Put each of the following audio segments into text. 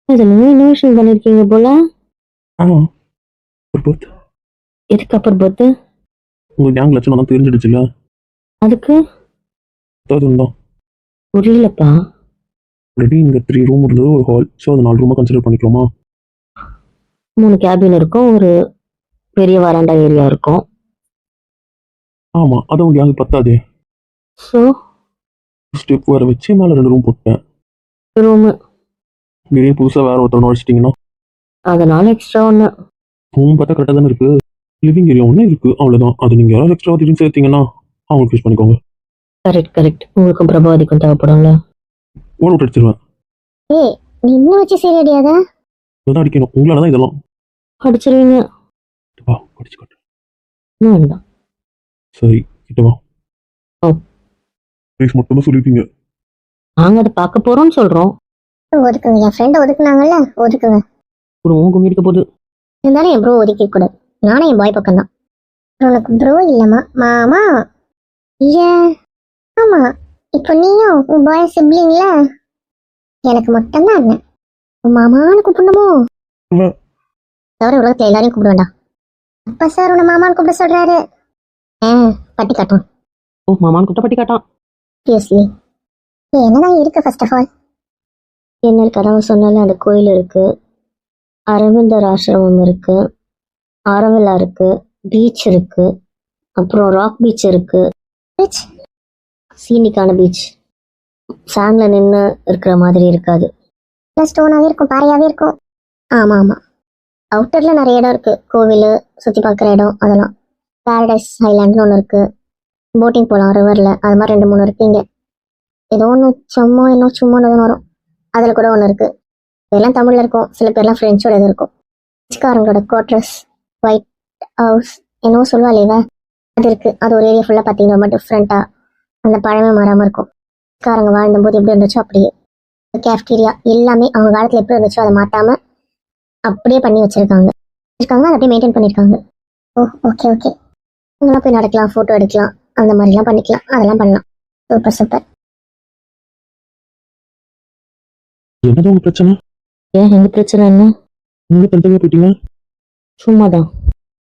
இதுல இன்வெஸ்ட் பண்ணிருக்கீங்க போல. ஆமா, ஒரு பர்த். எதுக்கு அப்பர் பர்த்? உங்க கேங் லட்சணம் தான் தெரிஞ்சிடுச்சுல, அதுக்கு அதுதான் தான். புரியலப்பா. ஆல்ரெடி இங்க 3 ரூம் இருந்தது, ஒரு ஹால். ஸோ அது 4 ரூமா கன்சிடர் பண்ணிக்கலாமா? 3 கேபின் இருக்கும், ஒரு பெரிய வராண்டா ஏரியா இருக்கும். ஆமா, அது உங்க கேங் பத்தாதே. ஸோ ஸ்டெப் வேற வச்சு மேல 2 ரூம் போட்டேன். ரூமு, திடீர்னு புதுசா வேற ஒருத்தர் நுழைச்சிட்டிங்கன்னா அதனால எக்ஸ்ட்ரா ஒன்று. ரூம் பார்த்தா கரெக்டாக தானே இருக்கு. லிவிங் ஏரியா ஒன்று இருக்கு, அவ்வளோதான். அது நீங்க யாராவது எக்ஸ்ட்ரா திடீர்னு சேர்த்தீங்கன்னா அவங்களுக்கு யூஸ் பண்ணிக்கோங்க. Correct correct. உங்களுக்கும் பிரபாவதிக்கும் தேவைப்படும்ல. ஓட விட்டு அடிச்சிருவேன். ஏய், நீ இன்னும் வச்சு சரி அடியாத. இதான் அடிக்கணும், உங்களால தான் இதெல்லாம். அடிச்சிருவீங்க. வா, அடிச்சு காட்டு. இன்னும் வேண்டாம். சரி, கிட்ட வா. ஓ. ப்ளீஸ் மட்டும் தான் சொல்லிருக்கீங்க. நாங்க அதை பார்க்க போறோம்னு சொல்றோம். ஒதுக்குங்க, என் ஃப்ரெண்டை ஒதுக்குனாங்கல்ல, ஒதுக்குங்க. ஒரு உன் கும்மி இருக்க போகுது. இருந்தாலும் என் ப்ரோ ஒதுக்க கூடாது. நானும் என் பாய் பக்கம் தான். உனக்கு ப்ரோ இல்லம்மா, மாமா. ஏன்? ஆமா, இப்போ நீயும் உன் பாய் சிப்ளிங்ல எனக்கு மட்டும்தான் அண்ணன். உன் மாமான்னு கூப்பிடணுமோ? இல்ல. தவிர உலகத்துல எல்லாரையும் கூப்பிட வேண்டாம். அப்பா சார் உன்னை மாமான்னு கூப்பிட சொல்றாரு. பட்டி காட்டும். ஓ, மாமான்னு கூப்பிட்ட பட்டி காட்டான். சீரியஸ்லி என்னதான் இருக்கு? ஃபர்ஸ்ட் ஆஃப் ஆல் என்ன கதவு சொன்னாலும் அந்த கோயில் இருக்கு, அரவிந்தர் ஆசிரமம் இருக்கு, ஆரவில்லா இருக்கு, பீச் இருக்கு, அப்புறம் ராக் பீச் இருக்கு. சீனிக்கான பீச். சாண்ட்ல நின்று இருக்கிற மாதிரி இருக்காது. ஸ்டோனாவே இருக்கும், பாறையாவே இருக்கும். ஆமா ஆமா, அவுட்டர்ல நிறைய இடம் இருக்கு, கோவில் சுத்தி பார்க்குற இடம் அதெல்லாம். பாரடைஸ் ஐலாண்ட்னு ஒன்று இருக்கு, போட்டிங் போகலாம் ரிவர்ல, அது மாதிரி 2-3 இருக்கு. இங்க ஏதோ ஒன்று சும்மா இன்னும் சும்மா வரும், அதுல கூட ஒன்று இருக்கு. இதெல்லாம் தமிழ்ல இருக்கும், சில பேர்லாம் ஃப்ரெஞ்சோட இது இருக்கும். பிச்சைக்காரங்களோட குவார்டர்ஸ், ஒயிட் ஹவுஸ் என்னவோ சொல்லுவாளேவ, அது இருக்கு. அது ஒரு ஏரியா ஃபுல்லா பார்த்தீங்கன்னா ரொம்ப டிஃப்ரெண்டா, அந்த பழமை மாறாம இருக்கும். பிச்சைக்காரங்க வாழ்ந்தபோது எப்படி இருந்துச்சோ அப்படியே. கேஃப்டீரியா எல்லாமே அவங்க காலத்துல எப்படி இருந்துச்சோ அதை மாட்டாம அப்படியே பண்ணி வச்சிருக்காங்க. அதை அப்படியே மெயின்டைன் பண்ணிருக்காங்க. ஓ ஓகே ஓகே, அங்கெல்லாம் போய் நடக்கலாம், போட்டோ எடுக்கலாம், அந்த மாதிரிலாம் பண்ணிக்கலாம், அதெல்லாம் பண்ணலாம். Super super. என்னதான் உங்க பிரச்சனை? ஏன் எங்க பிரச்சனை என்ன? நீங்க தனித்தனியா போயிட்டீங்க. சும்மாதான்.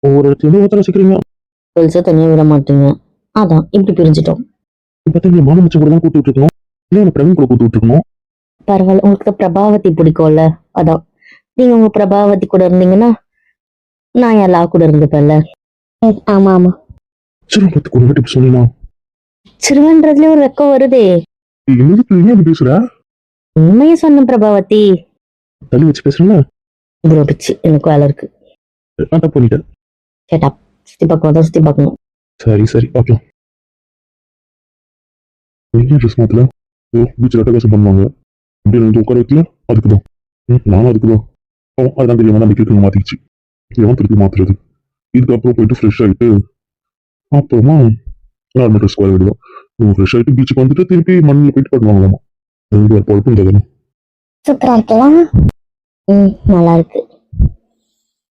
ஒவ்வொரு இடத்துலயும் ஒருத்தர வச்சுக்கிறீங்க. பெருசா தனியா விட மாட்டீங்க, அதான் இப்படி பிரிஞ்சிட்டோம். இப்ப நீங்க மாமா மச்சம் கூட தான் கூட்டு இருக்கணும், இல்லை எனக்கு பிரவீன் கூட கூட்டு இருக்கணும். பரவாயில்ல, உங்களுக்கு பிரபாவதி பிடிக்கும்ல, அதான். நீங்க உங்க பிரபாவதி கூட இருந்தீங்கன்னா நான் என் லா கூட இருந்துப்பேன்ல. ஆமா ஆமா, சிறுபத்து கூட இப்படி சொன்னீங்கன்னா சிறுவன்றதுல ஒரு வெக்கம் வருதே. என்ன பேசுற? உண்மையை சொன்ன பிரபாவதி. தள்ளி வச்சு பேசுறேன்ல. ப்ரோ பிச்சு, எனக்கு வேலை இருக்கு. நான் தப்பு பண்ணிட்டேன். கேட்டா சுத்தி பார்க்கணும், தான் சுத்தி பார்க்கணும். சரி சரி, பார்க்கலாம். என்ன ட்ரெஸ் மாத்தல? பீச்சில் அட்டகாசம் பண்ணுவாங்க, அப்படி எனக்கு உட்கார வைக்கல. அதுக்குதான் நானும் அதுக்குதான். அதான் தெரியாம தான் கேட்க மாத்திக்கிச்சு. எவன் திருப்பி மாத்துறது? இதுக்கப்புறம் போயிட்டு ஃப்ரெஷ் ஆகிட்டு அப்புறமா நார்மல் ட்ரெஸ் வர விடுவோம். ஃப்ரெஷ் ஆகிட்டு பீச்சுக்கு வந்துட்டு திருப்பி மண்ணில் போயிட்டு பண்ணுவாங்களாமா. ஒரு பொழப்பு இந்த சூப்பரா இருக்கலாம். நல்லா இருக்கு.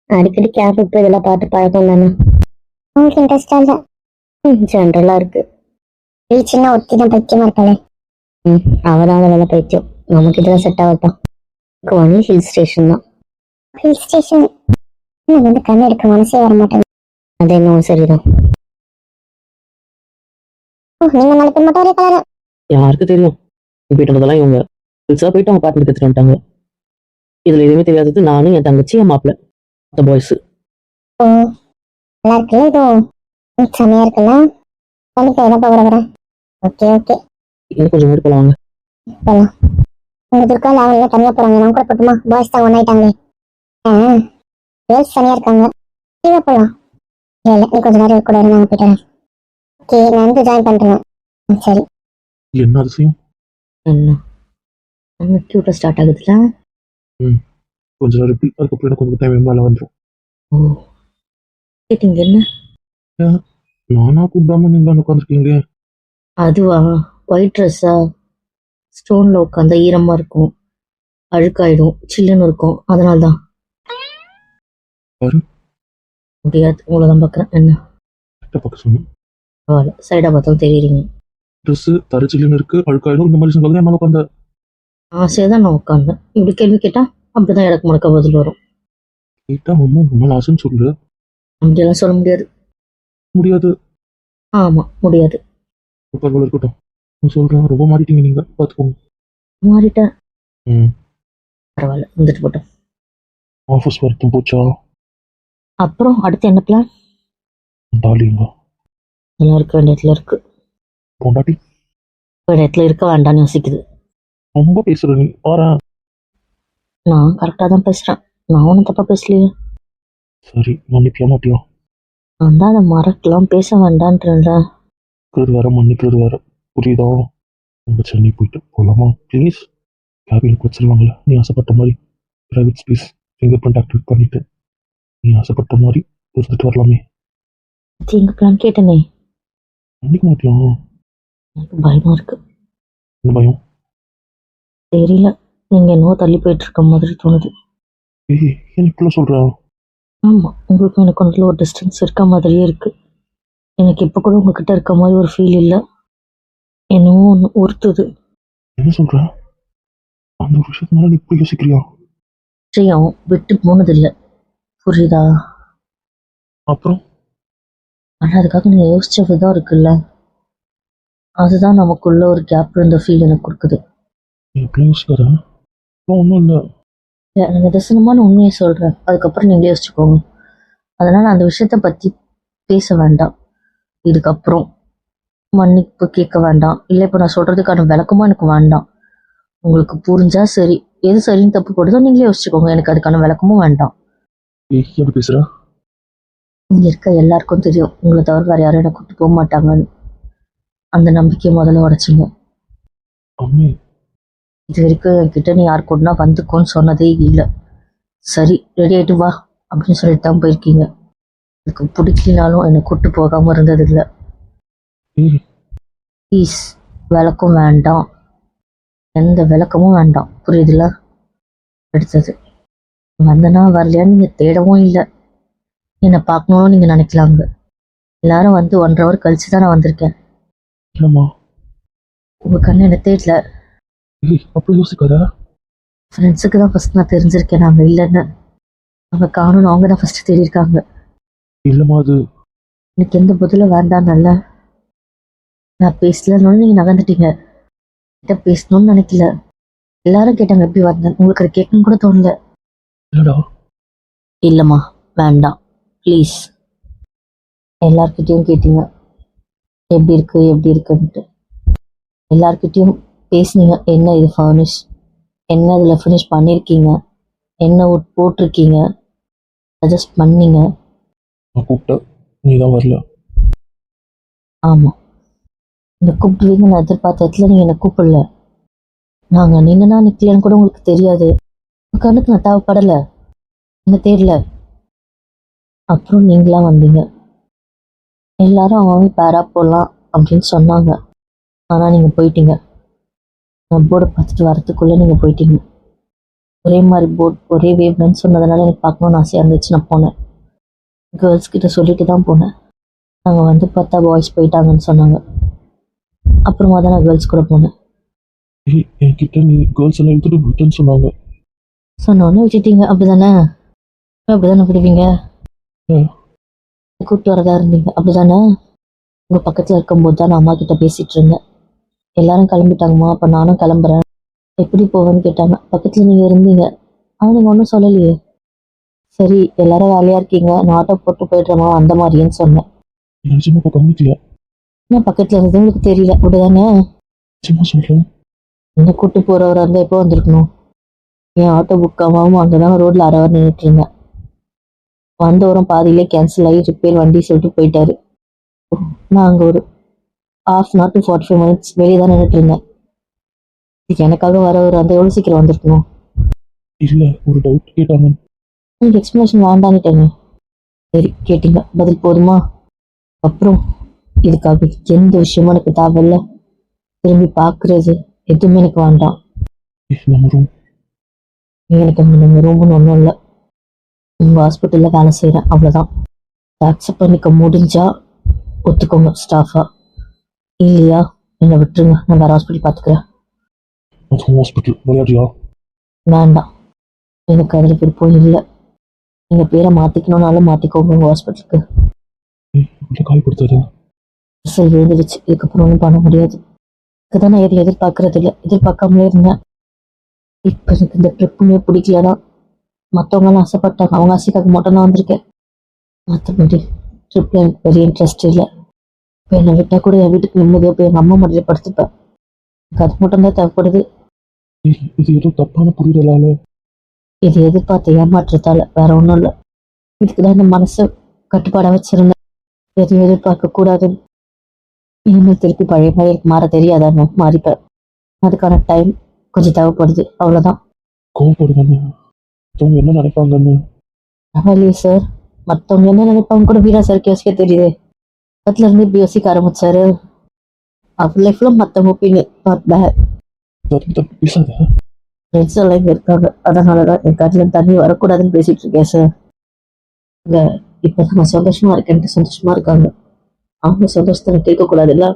அடிக்கடி கேப் இப்போ இதெல்லாம் பார்த்து பழக்கம் தானே. உங்களுக்கு இன்ட்ரெஸ்டா இல்ல? ஜென்ரலா இருக்கு. சின்ன ஒத்தி தான் பைத்தியமா இருக்காளே. அவதான் அதெல்லாம் பைத்தியம். நமக்கு இதெல்லாம் செட் ஆகட்டும். ஒன்லி ஹில் ஸ்டேஷன் தான். ஹில் ஸ்டேஷன் வந்து கண்ணு எடுக்க மனசே வர மாட்டேங்குது. அது என்னவோ சரிதான். நீங்க நாலு பேர் மட்டும் ஒரே கலரு. யாருக்கு தெரியும்? போயிட்டு வந்ததெல்லாம் இவங்க ஹில்ஸா போயிட்டு அவங்க பாட்டு எடுத்துட்டு வந்துட்டாங்க. இதுல எதுவுமே தெரியாதது நானும் என் தங்கச்சி என் மாப்பிள்ள, அந்த பாய்ஸ். ஓ நல்லா இருக்குல்ல, இது செமையா இருக்குல்ல. கண்டிப்பா என்ன போகிறேன். ஓகே ஓகே, இன்னும் கொஞ்சம் மூடி போலாம். போலாம். உங்க துர்கா லாவல்ல தனியா போறாங்க, நான் கூட போட்டுமா? பாய்ஸ் தான் ஒன்னாயிட்டாங்களே. கேர்ள்ஸ் தனியா இருக்காங்க, கீழே போலாம். இல்ல நீ கொஞ்ச நேரம் கூட நாங்க போயிட்டு வரேன். ஓகே, நான் வந்து ஜாயின் பண்றேன். சரி. என்ன அதிசயம்? என்ன கியூட்டா ஸ்டார்ட் ஆகுதுல. கொஞ்ச நேரம் எப்படி, அதுக்கப்புறம் எனக்கு கொஞ்சம் டைம் மேலே வந்துடும். ஓ கேட்டீங்க என்ன? நானா கூப்பிடாம நீங்க உட்காந்துருக்கீங்க. அதுவா, ஒயிட் ட்ரெஸ்ஸா, ஸ்டோன்ல உட்காந்தா ஈரமா இருக்கும், அழுக்காயிடும், சில்லுன்னு இருக்கும், அதனால்தான். முடியாது, உங்களை தான் பார்க்குறேன். என்ன பார்க்க சொன்னேன். பரவாயில்ல, சைடா பார்த்தாலும் தெரியுறீங்க. ட்ரெஸ் தரச்சில்லுன்னு இருக்கு, அழுக்காயிடும், இந்த மாதிரி சொன்னாலும் மேலே உட்காந்த ஆசையாக தான் நான் உட்காந்தேன். இப்படி கேள்வி கேட்டா அப்படிதான் எனக்கு முடக்க பதில் வரும். கேட்டா ஒன்றும் ரொம்ப ஆசைன்னு சொல்லு. அப்படியெல்லாம் சொல்ல முடியாது. முடியாது. ஆமா, முடியாது. பரவாயில்ல இருக்கட்டும். நான் சொல்றேன், ரொம்ப மாறிட்டீங்க நீங்க, பார்த்துக்கோங்க. மாறிட்டேன். ம். பரவாயில்ல, வந்துட்டு போட்டோம். ஆஃபீஸ் ஒர்க்கும் போச்சா? அப்புறம் அடுத்து என்ன பிளான்? டாலிங்க. எல்லாம் இருக்க வேண்டிய இடத்துல இருக்கு. பொண்டாட்டி வேண்டிய இடத்துல இருக்க வேண்டாம்னு யோசிக்குது. ரொம்ப பேசுற நீ. வரேன். நான் கரெக்டாக தான் பேசுறேன். நான் ஒன்றும் தப்பா பேசலையே. சரி, மன்னிக்கலாம் மாட்டியா? நான் தான் அதை மறக்கலாம், பேச வேண்டான்றேன்ல. இருக்கிறது வேற, மன்னிக்கிறது வேற. புரியுதா? நம்ம சென்னை போயிட்டு போகலாமா ப்ளீஸ்? கேபினுக்கு வச்சிருவாங்களே, நீ ஆசைப்பட்ட மாதிரி private space finger print activate பண்ணிட்டு நீ ஆசைப்பட்ட மாதிரி இருந்துட்டு வரலாமே. அது எங்க பிளான் கேட்டனே. மன்னிக்க மாட்டியா? எனக்கு பயமா இருக்கு. என்ன பயம்? தெரியல, நீங்க என்னவோ தள்ளி போயிட்டு இருக்க மாதிரி தோணுது. ஏய், ஏன் இப்படிலாம் சொல்ற? ஆமா, உங்களுக்கும் எனக்கு ஒன்றில் ஒரு டிஸ்டன்ஸ் இருக்க மாதிரியே இருக்கு. எனக்கு இப்போ கூட உங்ககிட்ட இருக்க மாதிரி ஒரு ஃபீல் இல்லை. என்னவோ ஒன்று உறுத்துது. என்ன சொல்ற? அந்த ஒரு விஷயத்தினால நீ இப்படி யோசிக்கிறியா? விஷயம் விட்டு போனதில்லை, புரியுதா? அப்புறம் ஆனால் அதுக்காக நீங்கள் யோசிச்ச விதம் இருக்குல்ல, அதுதான் நமக்குள்ள ஒரு கேப் இருந்த ஃபீல் எனக்கு கொடுக்குது. நீ இப்படி யோசிக்காத. ஒன்றும் இல்லை. நான் நிதர்சனமான உண்மையை சொல்கிறேன், அதுக்கப்புறம் நீங்களே யோசிச்சுக்கோங்க. அதனால் அந்த விஷயத்தை பற்றி பேச வேண்டாம். இதுக்கப்புறம் மன்னிப்பு கேட்க வேண்டாம். இல்லை, இப்போ நான் சொல்கிறதுக்கான விளக்கமும் எனக்கு வேண்டாம். உங்களுக்கு புரிஞ்சா சரி, எது சரின்னு தப்பு போடுதோ நீங்களே யோசிச்சுக்கோங்க. எனக்கு அதுக்கான விளக்கமும் வேண்டாம். ஏய், எப்படி பேசுற? இங்கே இருக்க எல்லாருக்கும் தெரியும், உங்களை தவிர வேறு யாரும் என்னை கூப்பிட்டு போக மாட்டாங்கன்னு. அந்த நம்பிக்கையை முதல்ல உடைச்சிங்க. அம்மே, இது வரைக்கும் என்கிட்ட நீ யார் கூடனா வந்துக்கோன்னு சொன்னதே இல்லை. சரி, ரெடி ஆகிட்டு வா அப்படின்னு சொல்லிட்டு தான் போயிருக்கீங்க. எனக்கு பிடிக்கலினாலும் என்னை கூப்பிட்டு போகாமல் இருந்தது இல்லை. ஏய், ப்ளீஸ், விளக்கம் வேண்டாம், எந்த விளக்கமும் வேண்டாம், புரியுதுல்ல? அடுத்தது, வந்தனா வரலையான்னு நீங்கள் தேடவும் இல்லை. என்னை பார்க்கணும்னு நீங்கள் நினைக்கலாங்க. எல்லாரும் வந்து 1.5 hour கழிச்சு தான் நான் வந்திருக்கேன். என்னம்மா? உங்கள் கண்ணு என்ன தேடல. ஏய், அப்படி யோசிக்காத. ஃப்ரெண்ட்ஸுக்கு தான் ஃபஸ்ட் நான் தெரிஞ்சிருக்கேன் நாங்கள் இல்லைன்னு. அவங்க காணணும், அவங்க தான் ஃபஸ்ட்டு தேடியிருக்காங்க. இல்லைம்மா, அது எனக்கு எந்த பதிலும் வேண்டாம்ல. நான் பேசலன்னு நீங்கள் நகர்ந்துட்டீங்க. கிட்ட பேசணும்னு நினைக்கல. எல்லாரும் கேட்டாங்க எப்படி வந்தேன், உங்களுக்கு அதை கேட்கணும்னு கூட தோணல. இல்லடா. இல்லைம்மா, வேண்டாம் ப்ளீஸ். எல்லார்கிட்டையும் கேட்டீங்க எப்படி இருக்கு எப்படி இருக்குன்ட்டு. எல்லார்கிட்டையும் பேசுனீங்க, என்ன இது ஃபர்னிஷ், என்ன இதில் ஃபினிஷ் பண்ணியிருக்கீங்க, என்ன போட்டிருக்கீங்க, சஜஸ்ட் பண்ணீங்க. நான் கூப்பிட்டேன், நீ தான் வரல. ஆமாம், என்னை கூப்பிடுவீங்க நான் எதிர்பார்த்த இடத்துல நீங்கள் என்னை கூப்பிடல. நாங்கள் நின்றுனா நிற்கலன்னு கூட உங்களுக்கு தெரியாது. உங்கள் கண்ணுக்கு நான் தேவைப்படலை, என்ன தேடல. அப்புறம் நீங்களாம் வந்தீங்க. எல்லாரும் அவங்க பேரா போடலாம் அப்படின்னு சொன்னாங்க. ஆனால் நீங்கள் போயிட்டீங்க. நான் போர்டை பார்த்துட்டு வரத்துக்குள்ளே நீங்கள் போயிட்டீங்க. ஒரே மாதிரி போர்ட், ஒரே வேவ்லன்னு சொன்னதுனால எனக்கு பார்க்கணுன்னு ஆசையாக இருந்துச்சு. நான் போனேன், கேர்ள்ஸ் கிட்ட சொல்லிட்டு தான் போனேன். நாங்கள் வந்து பார்த்தா பாய்ஸ் போயிட்டாங்கன்னு சொன்னாங்க. அப்புறமா தான் நான் கேர்ள்ஸ் கூட போனேன். ஏய், என்கிட்ட நீ கேர்ள்ஸ் எல்லாம் எடுத்துட்டு போயிட்டேன்னு சொன்னாங்க. சொன்னோன்னே விட்டுட்டீங்க, அப்படிதானே? அப்படிதானே விடுவீங்க? ம். கூப்பிட்டு வரதா இருந்தீங்க, அப்படிதானே? உங்கள் பக்கத்தில் இருக்கும்போது தான் நான் அம்மா கிட்ட பேசிகிட்டு இருந்தேன். எல்லாரும் கிளம்பிட்டாங்கம்மா, அப்போ நானும் கிளம்புறேன், எப்படி போவேன்னு கேட்டாங்க. பக்கத்தில் நீங்கள் இருந்தீங்க, ஆனால் நீங்கள் ஒன்றும் சொல்லலையே. சரி, எல்லாரும் வேலையாக இருக்கீங்க, நான் ஆட்டோ போட்டு போய்ட்றேம்மா அந்த மாதிரின்னு சொன்னேன். நிஜமா கவனிக்கல. நான் பக்கத்தில் இருந்தது உங்களுக்கு தெரியல, அப்படிதானே? நிஜமா சொல்றேன். என்ன கூப்பிட்டு போகிறவராக இருந்தால் எப்போ வந்திருக்கணும்? என் ஆட்டோ புக் ஆகாமல் அங்கே தான் ரோட்டில் 1/2 hour நின்றுட்டு இருந்தேன். வந்தவரும் பாதியிலே கேன்சல் ஆகி ரிப்பேர் வண்டி சொல்லிட்டு போயிட்டாரு. நான் அங்கே ஒரு 1/2 to 45 minutes வெளியே தான் நின்றுட்டு இருந்தேன். இதுக்கு எனக்காக வரவர் அந்த எவ்வளோ சீக்கிரம் வந்திருக்கணும்? இல்ல, ஒரு டவுட் கேட்டாங்க. உங்களுக்கு எக்ஸ்ப்ளனேஷன் வேண்டான்னுட்டேங்க. சரி, கேட்டீங்க, பதில் போதுமா? அப்புறம் இதுக்காக எந்த விஷயமும் எனக்கு தேவையில்லை. திரும்பி பார்க்குறது எதுவுமே எனக்கு வேண்டாம். நம்ம ரூம். எனக்கு நம்ம ரூம்னு ஒன்றும் இல்லை. உங்கள் ஹாஸ்பிட்டலில் வேலை செய்கிறேன், அவ்வளோதான். அக்செப்ட் பண்ணிக்க முடிஞ்சா ஒத்துக்கோங்க ஸ்டாஃபா, இல்லையா என்னை விட்டுருங்க, நான் வேறு ஹாஸ்பிட்டல் பார்த்துக்கிறேன். அது ஹாஸ்பிட்டல் விளையாடுறியா? வேண்டாம். எனக்கு அதில் விருப்பம் இல்லை. நீங்கள் பேரை மாற்றிக்கணுன்னாலும் மாற்றிக்கோங்க உங்கள் ஹாஸ்பிட்டலுக்கு. இப்படி காயப்படுத்தாது. சரி விழுந்துடுச்சு, இதுக்கப்புறம் ஒன்றும் பண்ண முடியாது. இதுதான் நான் எதுவும் எதிர்பார்க்கறது இல்லை, எதிர்பார்க்காமலே இருந்தேன். இப்போ எனக்கு இந்த ட்ரிப்புமே பிடிக்கலதான். மற்றவங்களாம் ஆசைப்பட்டாங்க, அவங்க ஆசைக்காக மட்டும் தான் வந்திருக்கேன். மற்றபடி ட்ரிப்பில் எனக்கு பெரிய இன்ட்ரெஸ்ட் இல்லை. இப்போ என்னை விட்டால் கூட என் வீட்டுக்கு நிம்மதியாக போய் எங்கள் அம்மா மடியில் படுத்துப்பேன். எனக்கு அது மட்டும்தான் தேவைப்படுது. இது ஏதோ தப்பான புரிதலால. இது எதிர்பார்த்த ஏமாற்றத்தால், வேற ஒன்றும் இல்லை. இதுக்கு தான் இந்த மனசை கட்டுப்பாடாக வச்சிருந்தேன். எதையும் எதிர்பார்க்க கூடாதுன்னு. இனிமேல் திருப்பி பழைய மாதிரி எனக்கு மாற தெரியாதான்னு மாறிப்பேன். அதுக்கான டைம் கொஞ்சம் தேவைப்படுது, அவ்வளோதான். கோவப்படுங்கன்னு மற்றவங்க என்ன நினைப்பாங்கன்னு. பரவாயில்லையே சார், மற்றவங்க என்ன நினைப்பாங்க கூட வீரா சாருக்கு யோசிக்க தெரியுது. பக்கத்துல இருந்து இப்படி யோசிக்க ஆரம்பிச்சாரு. அவர் லைஃப்ல மற்றவங்க ஒப்பீனியன் நாட் பேட். பேசாத. ஃப்ரெண்ட்ஸ் எல்லாம் இங்கே இருக்காங்க, அதனாலதான் என் கண்ணில் தண்ணி வரக்கூடாதுன்னு பேசிட்டு இருக்கேன் சார். இங்க இப்போ நான் சந்தோஷமா இருக்கேன்ட்டு சந்தோஷமா இருக்காங்க. அவங்க சந்தோஷத்தை நான் கேட்கக்கூடாது இல்லை.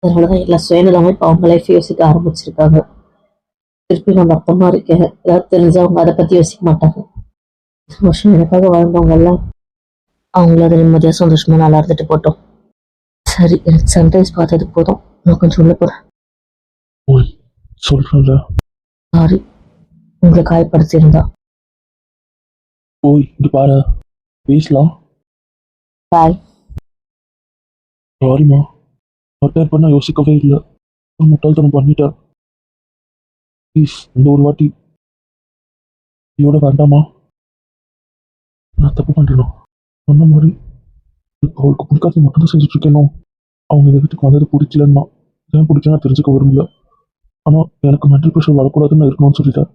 அதனாலதான் எல்லாம் சுயநலமா இப்போ அவங்க லைஃப் யோசிக்க ஆரம்பிச்சிருக்காங்க. திருப்பி நான் மொத்தமா இருக்கேன், ஏதாவது தெரிஞ்சு அவங்க அதை பத்தி யோசிக்க மாட்டாங்க. வருஷம் எனக்காக வாழ்ந்தவங்க எல்லாம் அவங்களோட நிம்மதியா சந்தோஷமா நல்லா இருந்துட்டு போட்டோம். சரி, எனக்கு சன்ரைஸ் பார்த்தது போதும், நான் கொஞ்சம் உள்ள போறேன். ஓய் சொல்றேன்ல. சாரி உங்களை காயப்படுத்தியிருந்தா. ஓய் இங்க பாரு, பேசலாம். பாய். சாரிம்மா, ரிப்பேர் பண்ண யோசிக்கவே இல்லை. ஒரு முட்டாள்தனம் பண்ணிட்டேன். ப்ளீஸ் இந்த ஒரு வாட்டி இதோட வேண்டாமா? நான் தப்பு பண்ணிடணும். சொன்ன மாதிரி இப்போ அவளுக்கு பிடிக்காத மட்டும்தான் செஞ்சுட்டு இருக்கேனோ. அவங்க இந்த வீட்டுக்கு வந்தது பிடிக்கலன்னா, ஏன் பிடிக்கலன்னா தெரிஞ்சுக்க விரும்பல. ஆனால் எனக்கு மென்டல் ப்ரெஷர் வரக்கூடாதுன்னு நான் இருக்கணும்னு சொல்லிட்டேன்.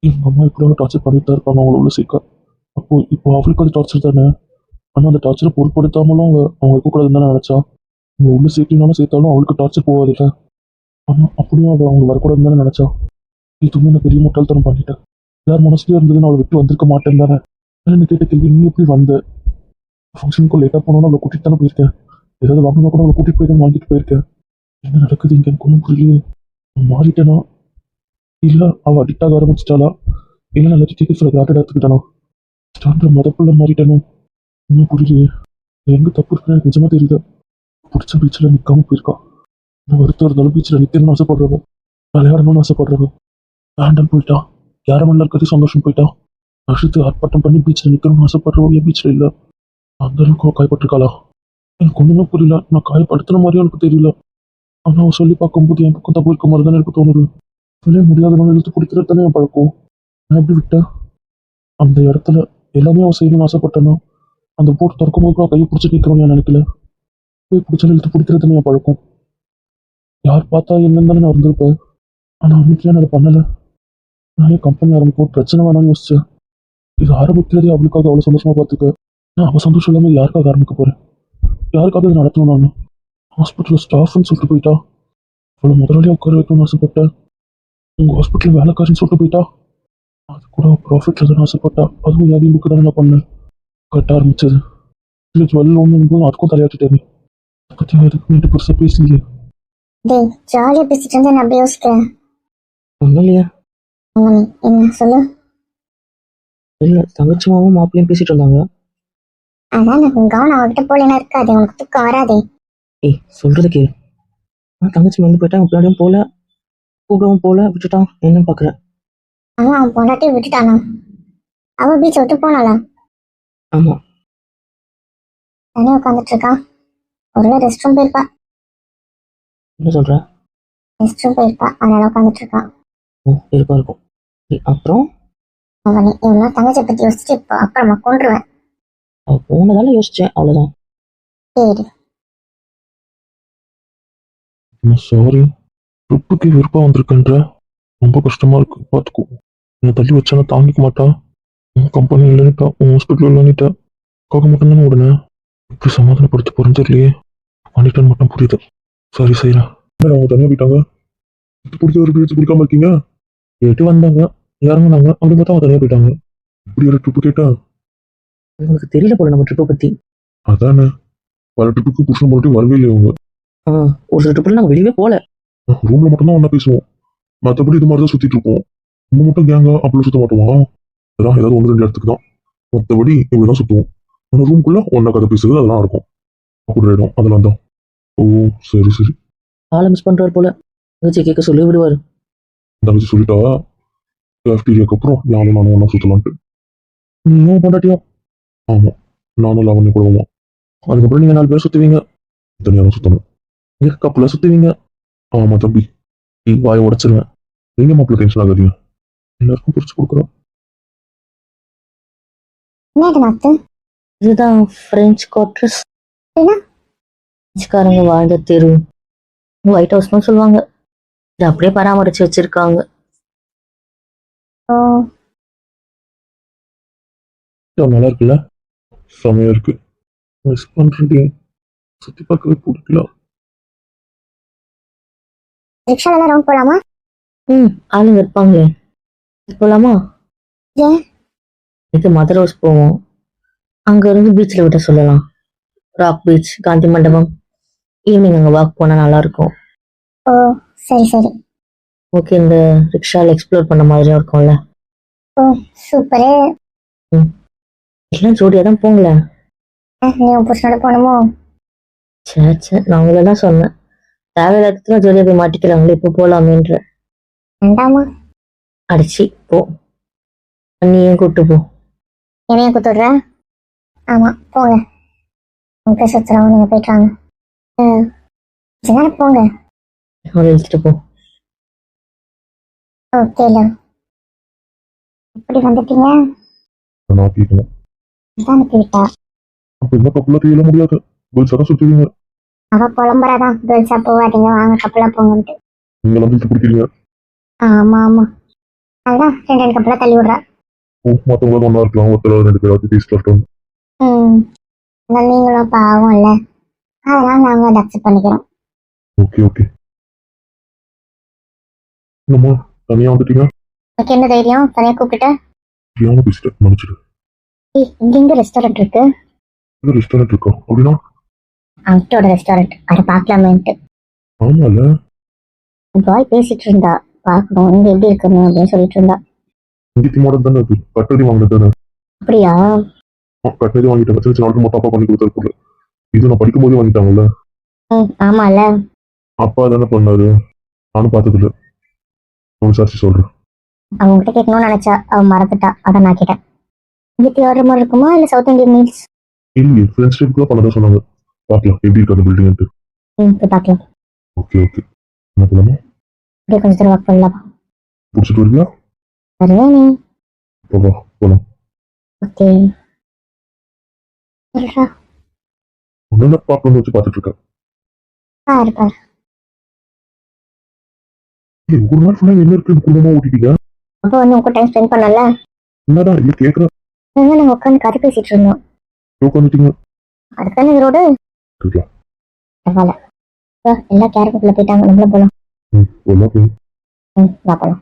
எங்கள் அம்மா இப்படி அவ்வளோ டார்ச்சர் பண்ணிட்டு தான் இருப்பாங்க அவங்கள உள்ள சேர்க்க. அப்போது இப்போ அவளுக்கு அது டார்ச்சர் தானே. ஆனால் அந்த டார்ச்சரை பொருட்படுத்தாமலும் அவங்க இருக்கக்கூடாதுன்னு தான் நினச்சா. அவங்க உள்ள சேர்க்கலனாலும் சேர்த்தாலும் அவளுக்கு டார்ச்சர் போகாதில்ல. ஆனால் அப்படியும் அவங்க வரக்கூடாதுன்னு தானே நினச்சா. இதுவுமே நான் பெரிய முட்டாள்தனம் பண்ணிட்டேன். யார் மனசுலயும் இருந்ததுன்னு அவளை விட்டு வந்திருக்க மாட்டேன் தானே. என்ன கேட்ட கேள்வி, நீ எப்படி வந்த? ஃபங்க்ஷனுக்கு லேட்டாக போனோன்னு அவளை கூட்டிட்டு தானே போயிருக்கேன். ஏதாவது வாங்கினா கூட அவளை கூட்டிட்டு போய் தான் வாங்கிட்டு போயிருக்கேன். என்ன நடக்குது இங்கே எனக்கு ஒன்றும் புரியலையே. நான் மாறிட்டேனா இல்லை அவள் அடிக்ட் ஆக ஆரம்பிச்சிட்டாளா இல்லை நான் எல்லாத்தையும் கிராட்டட் எடுத்துக்கிட்டானா ஸ்டாண்டர் மதப்புள்ள மாறிட்டேனோ இன்னும் புரியலையே. எங்கே தப்பு இருக்குன்னு எனக்கு நிஜமா தெரியல. பிடிச்ச பீச்சில் நிற்காம போயிருக்கா. நான் வருத்தம் இருந்தாலும் பீச்சில் நிற்கணும்னு ஆசைப்படுறவன், விளையாடணும்னு ஆசைப்படுறவன் லேண்டன் போயிட்டா. கேரமல்ல இருக்கிறது சந்தோஷம் போயிட்டா. வருஷத்துக்கு ஆர்ப்பாட்டம் பண்ணி பீச்சில் நிற்கணும்னு ஆசைப்படுறவங்க ஏன் பீச்சில் இல்லை? அந்த அளவுக்கு காயப்பட்டிருக்காளா? எனக்கு ஒன்றுமே புரியல. நான் காயப்படுத்துன மாதிரியும் எனக்கு தெரியல. ஆனால் அவன் சொல்லி பார்க்கும்போது என் பக்கம் தப்பு இருக்க மாதிரி தானே எனக்கு தோணுது. சொல்ல முடியாதவங்க இழுத்து பிடிக்கிறது தானே என் பழக்கம். நான் எப்படி விட்டேன்? அந்த இடத்துல எல்லாமே அவன் செய்யணும்னு ஆசைப்பட்டேன்னா அந்த போட்டு திறக்கும் போது நான் கையை பிடிச்சி நிற்கிறோம் நான் நினைக்கல. போய் பிடிச்சாலும் இழுத்து பிடிக்கிறது தானே என் பழக்கம். யார் பார்த்தா என்னன்னு தானே நான் இருந்திருப்பேன். ஆனால் அன்னைக்கு நான் அதை பண்ணலை. நான் ஏன் கம்பெனி ஆரம்பிக்கும் பிரச்சனை வேணாம்னு யோசிச்சேன். இது ஆரம்பிக்கிறதே அவளுக்காக அவ்வளோ சந்தோஷமா பார்த்துக்க. நான் அவள் சந்தோஷம் இல்லாமல் யாருக்காக ஆரம்பிக்க போறேன்? யாருக்காக இதை நடத்தணும்? நான் ஹாஸ்பிட்டலில் ஸ்டாஃப்னு சொல்லிட்டு போயிட்டா. அவளை முதலாளியாக உட்கார வைக்கணும்னு ஆசைப்பட்டேன். உங்கள் ஹாஸ்பிட்டலில் வேலைக்காரின்னு சொல்லிட்டு போயிட்டா. அது கூட ப்ராஃபிட்ல தானே ஆசைப்பட்டா. அதுவும் என் வீம்புக்கு தானே நான் பண்ணேன். கட்ட ஆரம்பிச்சது இல்லை ஜுவல் ஒன்று அதுக்கும் தலையாட்டிட்டேன். அதை பற்றி அதுக்கு நீட்டு பெருசாக பேசலையே. டேய் ஜாலியாக பேசிட்டு இருந்தேன், நான் அப்படியே யோசிக்கிறேன். ஒன்றும் இல்லையா? அவனே என்ன சொல்லு. இல்லை, தங்கச்சிமாவும் மாப்பிள்ளையும் பேசிட்டு இருந்தாங்க. அதான் உன் கவனம் அவகிட்ட போலனா இருக்காது, உனக்கு தூக்கம் வராதே. ஏய் சொல்றது கேளு. நான் தங்கச்சி வந்து போயிட்டான், பின்னாடியும் போல, கூப்பிடவும் போல, விட்டுட்டான். என்னன்னு பார்க்குறேன். அவன் அவன் பொண்டாட்டியை விட்டுட்டானா? அவள் பீச்சை விட்டு போனாளா? ஆமாம். தனியாக உட்காந்துட்டு இருக்கான். ஒரு ரெஸ்ட் ரூம் போயிருப்பா. என்ன சொல்கிற? ரெஸ்ட் ரூம் போயிருப்பா, அதனால உட்காந்துட்டு இருக்கான். ஓ இருக்கும். அப்புறம் அவனே இவ்வளோ தங்கச்சியை பற்றி யோசிச்சுட்டு இப்போ அப்புறமா கொண்டுருவேன். அவள் போனதால யோசித்தேன், அவ்வளோதான். சரி சாரி, ட்ரிப்புக்கு விருப்பம் வந்திருக்குன்ற ரொம்ப கஷ்டமா இருக்கு. பார்த்துக்கோ, என்னை தள்ளி வச்சா நான் தாங்கிக்க மாட்டா. உன் கம்பெனி இல்லைன்னுட்டா, உன் ஹாஸ்பிட்டல் இல்லைன்னுட்டா, காக்க மட்டும்தானே உடனே எப்படி சமாதானப்படுத்த போறேன்னு தெரியலையே. பண்ணிட்டேன்னு மட்டும் புரியுது. சரி செய்யறேன். அவங்க தனியாக போயிட்டாங்க. பிடிச்ச ஒரு பிடிச்சி பிடிக்காம இருக்கீங்க. கேட்டு வந்தாங்க, இறங்குனாங்க, அப்படி பார்த்தா அவங்க தனியாக போயிட்டாங்க. இப்படி ஒரு ட்ரிப்பு கேட்டா உங்களுக்கு தெரியல போல நம்ம ட்ரிப்பை பற்றி. அதானே, பல ட்ரிப்புக்கு புருஷன் போட்டு வரவே இல்லை அவங்க. ஒரு சில ட்ரிப்பில் நாங்கள் வெளியவே போகல. ரூம்ல மட்டும்தான் ஒன்றா பேசுவோம். மற்றபடி இது மாதிரி தான் சுற்றிட்டு இருப்போம். நம்ம மட்டும் கேங்கா அப்படி சுத்த மாட்டோமா? அதெல்லாம் ஏதாவது ஒன்று ரெண்டு இடத்துக்கு தான். மற்றபடி இப்படிதான் சுத்துவோம். நம்ம ரூம்குள்ள ஒன்னா கதை பேசுறது அதெல்லாம் இருக்கும். அப்படி இடம் அதெல்லாம் தான். ஓ, சரி சரி. ஆளை மிஸ் பண்றாரு போல. தங்கச்சி கேட்க சொல்லி விடுவாரு. தங்கச்சி சொல்லிட்டா கேஃப்டீரியாக்கு அப்புறம் நானும் ஒன்றா சுற்றலான்ட்டு. நீயும் பொண்டாட்டியும்? ஆமா, நானும் லாவண்ய கூடவும். அதுக்கப்புறம் நீங்க 4 பேர் சுத்துவீங்க. தனியாக தான் சுத்தணும். நீங்க கப்பல சுத்துவீங்க. ஆமா தம்பி, நீ வாயை உடைச்சிருவேன். நீங்க மாப்பிள்ள டென்ஷன் ஆகாதீங்க. எல்லாருக்கும் பிரிச்சு கொடுக்குறோம். என்ன இது நாத்து? இதுதான் பிரெஞ்சு குவார்டர்ஸ். என்ன? பிரெஞ்சுக்காரங்க வாழ்ந்த தெரு, ஒயிட் ஹவுஸ்னு சொல்லுவாங்க. இது அப்படியே பராமரிச்சு வச்சிருக்காங்க. ஓ, நல்லா இருக்குல்ல? செமையா இருக்கு. மிஸ் பண்றீங்க. சுத்தி பார்க்கவே பிடிக்கல. ரிக்ஷால எல்லாம் ரவுண்ட் போலாமா? ஆளுங்க இருப்பாங்களே. போலாமா? ஏன்? இது மதர் ஹவுஸ் போவோம். அங்க இருந்து பீச்சில் விட்ட சொல்லலாம். ராக் பீச், காந்தி மண்டபம். ஈவினிங் அங்கே வாக் போனால் நல்லா இருக்கும். ஓ, சரி சரி. ஓகே, இந்த ரிக்ஷாவில் எக்ஸ்ப்ளோர் பண்ண மாதிரியும் இருக்கும்ல. ஓ, சூப்பரு. எல்லாம் ஜோடியாக தான் போங்களே. நீ உன் புருஷனோட போகணுமோ? சே, நான் உங்களை தான் சொன்னேன். தேவையில்லாததுல ஜோடியாக போய் மாட்டிக்கிறாங்களே, இப்போ போகலாமேன்ற. வேண்டாமா? அடிச்சு போ. நீயும் கூப்பிட்டு போ. என்னைய குத்துடுற? ஆமா, போங்க. உங்க சுத்துறவங்க நீங்க போயிட்டு வாங்க. கொஞ்ச நேரம் போங்க. அவளை இழுத்துட்டு போ. ஓகேல. எப்படி வந்துட்டீங்க? நான் கேட்கணும். இதான் அனுப்பி விட்டா. அப்ப இந்த கப்பல தெரியல முடியாது. கேர்ள்ஸ் தான் சுத்துவீங்க. அவ புலம்புறாதான், கேர்ள்ஸா போகாதீங்க, வாங்க கப்பலா போங்கன்ட்டு. நீங்க வந்து பிடிக்கிறீங்க. ஆமா ஆமா, அதான் ரெண்டு கப்பலா தள்ளி விடுறா. ஓ, மற்றவங்களும் ஒன்றா இருக்கலாம். ஒருத்தர் 2 பேராவது பேசிட்டு இருக்கோம். அதான் நீங்களும் பாவம் இல்ல, அதனால நாங்க அதை அக்செப்ட் பண்ணிக்கிறோம். Okay okay. என்னம்மா தனியா வந்துட்டீங்க? உனக்கு என்ன தைரியம் தனியா கூப்பிட்டுட்ட? தெரியாம பேசிட்டேன், மன்னிச்சிடு. இங்க ரெஸ்டாரண்ட் இருக்கு. இது ரெஸ்டாரண்ட் இருக்கா? அப்படின்னா? அவட்டோட ரெஸ்டாரண்ட், அதை பார்க்கலாமேன்ட்டு. ஆமால. பாய் பேசிட்டு இருந்தா, பார்க்கணும் இங்க எப்படி இருக்கணும் அப்படின்னு சொல்லிட்டு இருந்தா. இங்கித்தி மாடல் தானே அது. கட்டடி வாங்கினது தானே? அப்படியா? கட்டடி வாங்கிட்டாங்க. சின்ன சின்ன ஆர்டர் மட்டும் அப்பா பண்ணி கொடுத்தாரு போல. இது நான் படிக்கும் போதே வாங்கிட்டாங்கல்ல. ஆமால. அப்பா தானே பண்ணாரு. நானும் பார்த்தது இல்லை. விசாரிச்சு சொல்றேன். அவங்ககிட்ட கேட்கணும்னு நினைச்சா அவ மறந்துட்டா, அதான் நான் கேட்டேன். இங்கித்தி ஆர்டர் மாதிரி இருக்குமா இல்ல சவுத் இந்தியன் மீல்ஸ்? இல்லையே, ஃப்ரெண்ட்ஸ் ட்ரிப் தான் பண்ணதான் சொன்னாங்க. பார்க்கலாம் எப்படி இருக்கு அந்த பில்டிங்ட்டு. போய் பார்க்கலாம். Okay okay. என்ன பண்ணலாமா? அப்படியே கொஞ்சம் தூரம் ஒர்க் பண்ணலாம். பிடிச்சிட்டு வரீங்களா? வருவேன் நீ. வா போலாம். ஓகே. சொல்றா. ஒன்னு பார்க்கணும்னு வச்சு பார்த்துட்டு இருக்கேன். பாரு பாரு. ஒரு நாள் ஃபுல்லா என்ன இருக்கு குடும்பமா ஓட்டிட்டீங்க? அப்போ வந்து உங்க டைம் ஸ்பெண்ட் பண்ணல. என்னதான் இல்ல கேட்கறேன். நாங்க உட்காந்து கதை பேசிட்டு இருந்தோம். உட்காந்துட்டீங்க. அதுக்கான ரோடு பரவாயில்ல. எல்லா கேரக்டர்ல போயிட்டாங்க, நம்மள போலாம். போலாம். வா போலாம்.